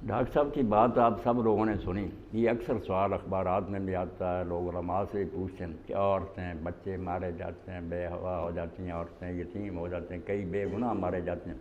Doctor صاحب کی بات آپ سب لوگوں نے سنی، یہ اکثر سوال اخبارات میں بھی آتا ہے، لوگ علماء سے پوچھتے ہیں کہ عورتیں بچے مارے جاتے ہیں، بے حوا ہو جاتی ہیں عورتیں، یتیم ہو جاتے ہیں، کئی بے گناہ مارے جاتے ہیں۔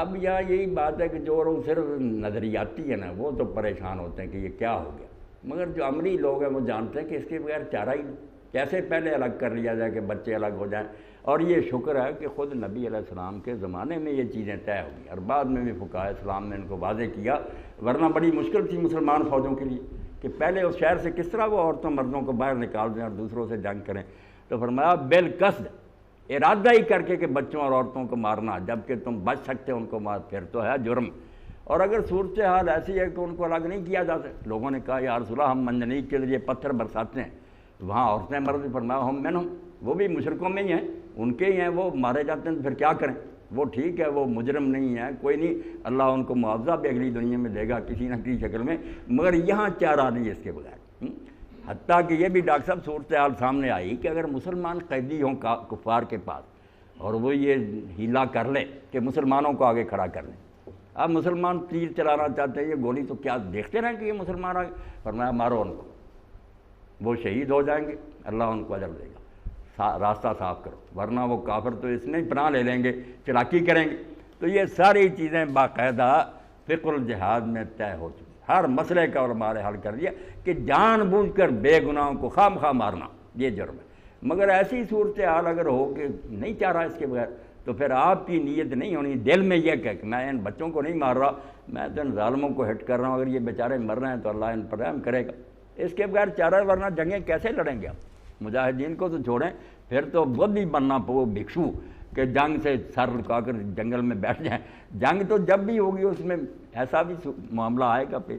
اب یہاں یہی بات ہے کہ جو لوگ صرف نظریاتی ہیں نا وہ تو پریشان ہوتے ہیں کہ یہ کیا ہو گیا، مگر جو عملی لوگ ہیں وہ جانتے ہیں کہ اس کے بغیر چارہ ہی نہیں، کیسے پہلے الگ کر لیا جائے کہ بچے الگ ہو جائیں۔ اور یہ شکر ہے کہ خود نبی علیہ السلام کے زمانے میں یہ چیزیں طے ہو گئی اور بعد میں بھی فقہائے اسلام نے ان کو واضح کیا، ورنہ بڑی مشکل تھی مسلمان فوجوں کے لیے کہ پہلے اس شہر سے کس طرح وہ عورتوں مردوں کو باہر نکال دیں اور دوسروں سے جنگ کریں۔ تو فرمایا بالقصد، ارادہ ہی کر کے کہ بچوں اور عورتوں کو مارنا، جبکہ تم بچ سکتے ہو ان کو مار، پھر تو ہے جرم۔ اور اگر صورتحال ایسی ہے کہ ان کو الگ نہیں کیا جا سکتا، لوگوں نے کہا یا رسول اللہ ہم منجنیق کے ذریعے پتھر برساتے ہیں، وہاں عورتیں مرد، فرمایا ہم منہم، وہ بھی مشرکوں میں ہی ہیں، ان کے ہی ہیں، وہ مارے جاتے ہیں، پھر کیا کریں؟ وہ ٹھیک ہے، وہ مجرم نہیں ہے، کوئی نہیں، اللہ ان کو معاوضہ بھی اگلی دنیا میں دے گا کسی نہ کسی شکل میں، مگر یہاں چارہ نہیں ہے اس کے بغیر۔ حتیٰ کہ یہ بھی ڈاکٹر صاحب صورتحال سامنے آئی کہ اگر مسلمان قیدی ہوں کفار کے پاس اور وہ یہ ہیلا کر لے کہ مسلمانوں کو آگے کھڑا کر لیں، اب مسلمان تیر چلانا چاہتے ہیں، یہ گولی تو کیا دیکھتے رہیں کہ یہ مسلمان آگے، فرمایا مارو ان کو، وہ شہید ہو جائیں گے، اللہ ان کو اجر دے گا، راستہ صاف کرو، ورنہ وہ کافر تو اس میں ہی پناہ لے لیں گے، چلاکی کریں گے۔ تو یہ ساری چیزیں باقاعدہ فقہ الجہاد میں طے ہو چکی، ہر مسئلے کا علماء نے حل کر دیا کہ جان بوجھ کر بے گناہوں کو خواہ مخواہ مارنا یہ جرم ہے۔ مگر ایسی صورتحال اگر ہو کہ نہیں چاہ رہا اس کے بغیر، تو پھر آپ کی نیت نہیں ہونی دل میں یہ کہ میں ان بچوں کو نہیں مار رہا، میں تو ان ظالموں کو ہٹ کر رہا ہوں، اگر یہ بیچارے مر رہے ہیں تو اللہ ان پر رحم کرے گا، اس کے بغیر چارہ، ورنہ جنگیں کیسے لڑیں گے آپ؟ مجاہدین کو تو چھوڑیں، پھر تو بدھی بننا پو بھکشو کہ جنگ سے سر لٹکا کر جنگل میں بیٹھ جائیں، جنگ تو جب بھی ہوگی اس میں ایسا بھی معاملہ آئے گا پھر۔